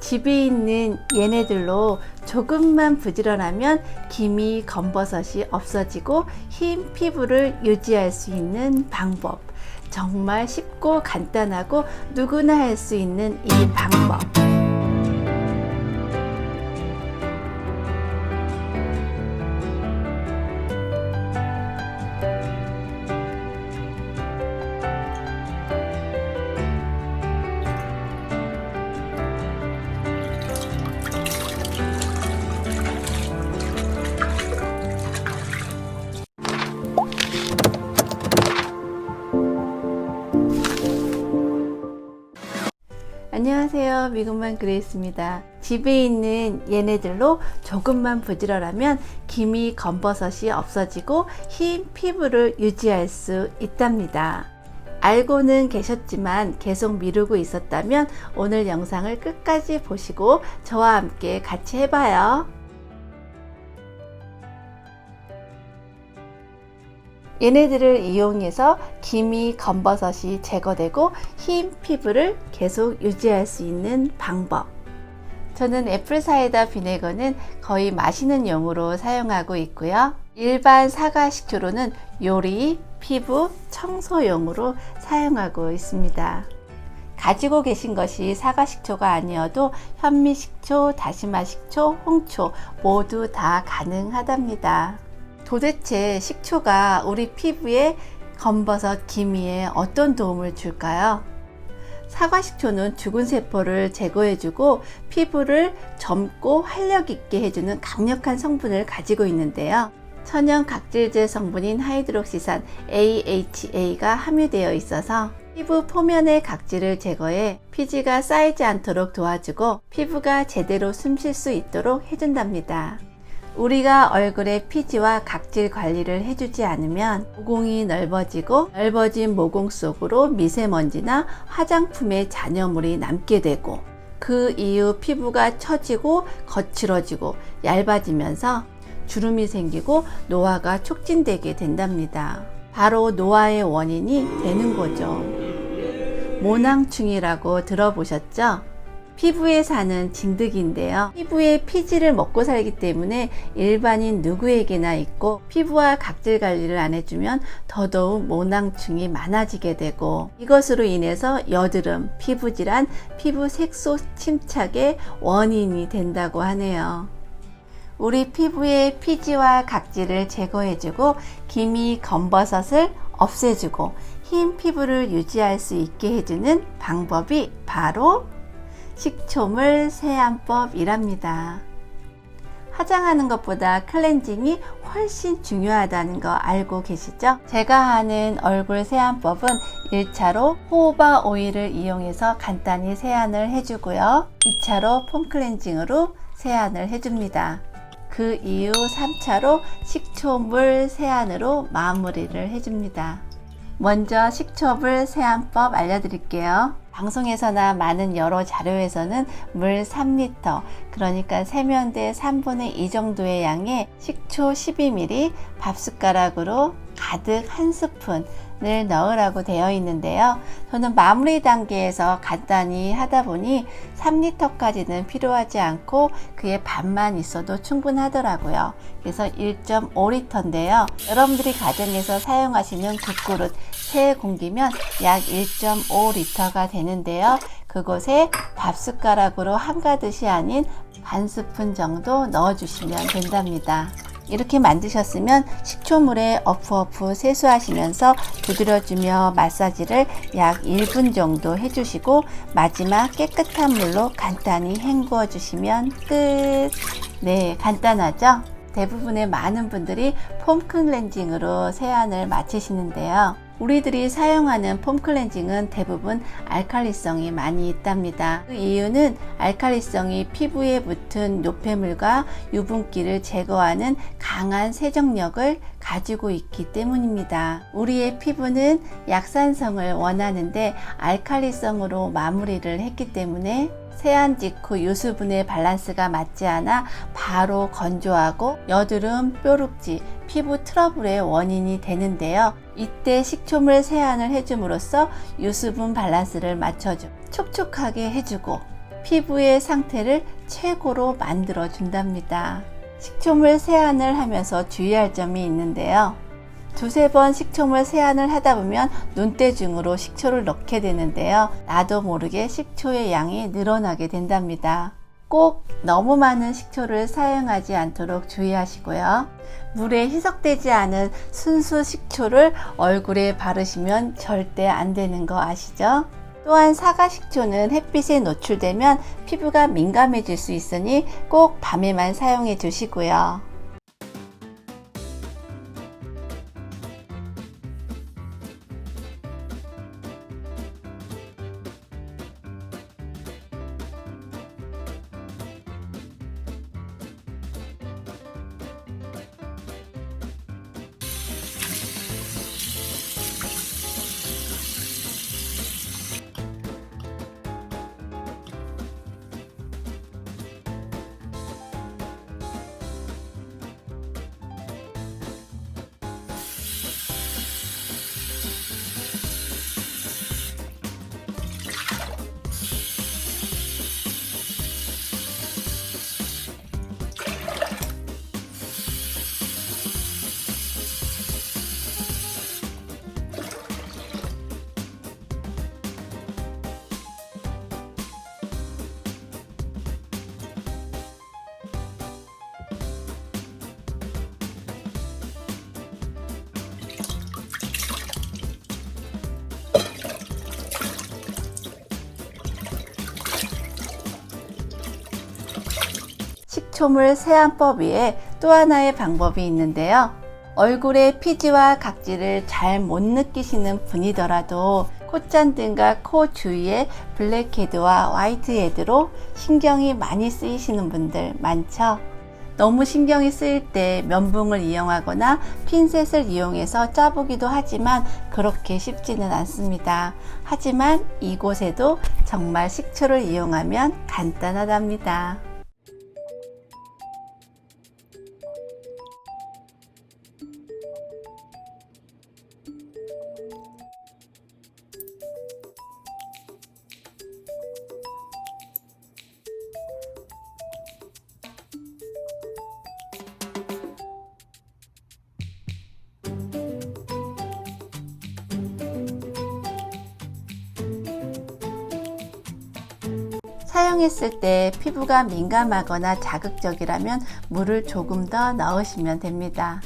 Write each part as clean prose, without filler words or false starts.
집에 있는 얘네들로 조금만 부지런하면 기미, 검버섯이 없어지고 흰 피부를 유지할 수 있는 방법. 정말 쉽고 간단하고 누구나 할 수 있는 이 방법. 안녕하세요, 미국만 그레이스입니다. 집에 있는 얘네들로 조금만 부지런하면 기미, 검버섯이 없어지고 흰 피부를 유지할 수 있답니다. 알고는 계셨지만 계속 미루고 있었다면 오늘 영상을 끝까지 보시고 저와 함께 같이 해봐요. 얘네들을 이용해서 기미, 검버섯이 제거되고 흰 피부를 계속 유지할 수 있는 방법. 저는 애플 사이다 비네거는 거의 마시는 용으로 사용하고 있고요. 일반 사과 식초로는 요리, 피부, 청소용으로 사용하고 있습니다. 가지고 계신 것이 사과 식초가 아니어도 현미 식초, 다시마 식초, 홍초 모두 다 가능하답니다. 도대체 식초가 우리 피부에 검버섯, 기미에 어떤 도움을 줄까요? 사과 식초는 죽은 세포를 제거해주고 피부를 젊고 활력 있게 해주는 강력한 성분을 가지고 있는데요. 천연 각질제 성분인 하이드록시산 AHA가 함유되어 있어서 피부 표면의 각질을 제거해 피지가 쌓이지 않도록 도와주고 피부가 제대로 숨 쉴 수 있도록 해준답니다. 우리가 얼굴의 피지와 각질 관리를 해주지 않으면 모공이 넓어지고 넓어진 모공 속으로 미세먼지나 화장품의 잔여물이 남게 되고 그 이후 피부가 처지고 거칠어지고 얇아지면서 주름이 생기고 노화가 촉진되게 된답니다. 바로 노화의 원인이 되는 거죠. 모낭충이라고 들어보셨죠? 피부에 사는 진드기인데요. 피부에 피지를 먹고 살기 때문에 일반인 누구에게나 있고 피부와 각질 관리를 안 해주면 더더욱 모낭충이 많아지게 되고 이것으로 인해서 여드름, 피부질환, 피부 색소 침착의 원인이 된다고 하네요. 우리 피부의 피지와 각질을 제거해주고 기미, 검버섯을 없애주고 흰 피부를 유지할 수 있게 해주는 방법이 바로 식초물 세안법이랍니다. 화장하는 것보다 클렌징이 훨씬 중요하다는 거 알고 계시죠? 제가 하는 얼굴 세안법은 1차로 호호바 오일을 이용해서 간단히 세안을 해주고요. 2차로 폼 클렌징으로 세안을 해줍니다. 그 이후 3차로 식초물 세안으로 마무리를 해줍니다. 먼저 식초물 세안법 알려드릴게요. 방송에서나 많은 여러 자료에서는 물 3리터, 그러니까 세면대 3분의 2 정도의 양의 식초 12ml 밥숟가락으로 가득 한 스푼을 넣으라고 되어 있는데요. 저는 마무리 단계에서 간단히 하다 보니 3리터까지는 필요하지 않고 그의 반만 있어도 충분하더라고요. 그래서 1.5리터인데요. 여러분들이 가정에서 사용하시는 국그릇 3공기면 약 1.5리터가 되는데요. 그곳에 밥숟가락으로 한가득이 아닌 반 스푼 정도 넣어주시면 된답니다. 이렇게 만드셨으면 식초물에 어프어프 세수하시면서 두드려주며 마사지를 약 1분 정도 해주시고 마지막 깨끗한 물로 간단히 헹구어 주시면 끝. 네, 간단하죠? 대부분의 많은 분들이 폼 클렌징으로 세안을 마치시는데요. 우리들이 사용하는 폼 클렌징은 대부분 알칼리성이 많이 있답니다. 그 이유는 알칼리성이 피부에 붙은 노폐물과 유분기를 제거하는 강한 세정력을 가지고 있기 때문입니다. 우리의 피부는 약산성을 원하는데 알칼리성으로 마무리를 했기 때문에 세안 직후 유수분의 밸런스가 맞지 않아 바로 건조하고 여드름, 뾰룩지, 피부 트러블의 원인이 되는데요. 이때 식초물 세안을 해줌으로써 유수분 밸런스를 맞춰주고 촉촉하게 해주고 피부의 상태를 최고로 만들어 준답니다. 식초물 세안을 하면서 주의할 점이 있는데요. 두세 번 식초물 세안을 하다 보면 눈대중으로 식초를 넣게 되는데요. 나도 모르게 식초의 양이 늘어나게 된답니다. 꼭 너무 많은 식초를 사용하지 않도록 주의하시고요. 물에 희석되지 않은 순수 식초를 얼굴에 바르시면 절대 안 되는 거 아시죠? 또한 사과 식초는 햇빛에 노출되면 피부가 민감해질 수 있으니 꼭 밤에만 사용해 주시고요. 식초물 세안법 외에 또 하나의 방법이 있는데요. 얼굴의 피지와 각질을 잘 못 느끼시는 분이더라도 콧잔등과 코 주위에 블랙헤드와 화이트헤드로 신경이 많이 쓰이시는 분들 많죠? 너무 신경이 쓰일 때 면봉을 이용하거나 핀셋을 이용해서 짜보기도 하지만 그렇게 쉽지는 않습니다. 하지만 이곳에도 정말 식초를 이용하면 간단하답니다. 사용했을 때 피부가 민감하거나 자극적이라면 물을 조금 더 넣으시면 됩니다.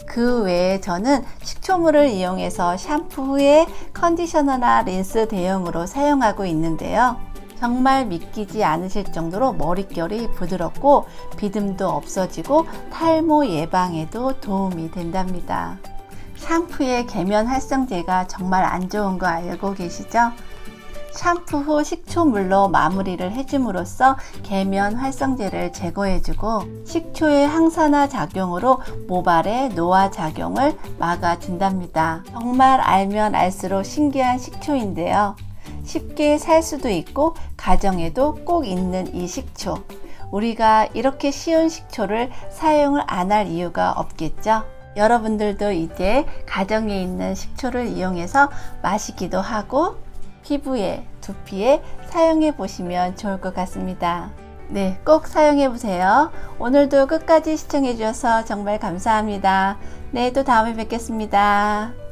그 외에 저는 식초물을 이용해서 샴푸 후에 컨디셔너나 린스 대용으로 사용하고 있는데요. 정말 믿기지 않으실 정도로 머릿결이 부드럽고 비듬도 없어지고 탈모 예방에도 도움이 된답니다. 샴푸의 계면 활성제가 정말 안 좋은 거 알고 계시죠? 샴푸 후 식초물로 마무리를 해줌으로써 계면 활성제를 제거해주고 식초의 항산화 작용으로 모발의 노화 작용을 막아준답니다. 정말 알면 알수록 신기한 식초인데요. 쉽게 살 수도 있고 가정에도 꼭 있는 이 식초. 우리가 이렇게 쉬운 식초를 사용을 안 할 이유가 없겠죠? 여러분들도 이제 가정에 있는 식초를 이용해서 마시기도 하고 피부에, 두피에 사용해 보시면 좋을 것 같습니다. 네, 꼭 사용해 보세요. 오늘도 끝까지 시청해 주셔서 정말 감사합니다. 네, 또 다음에 뵙겠습니다.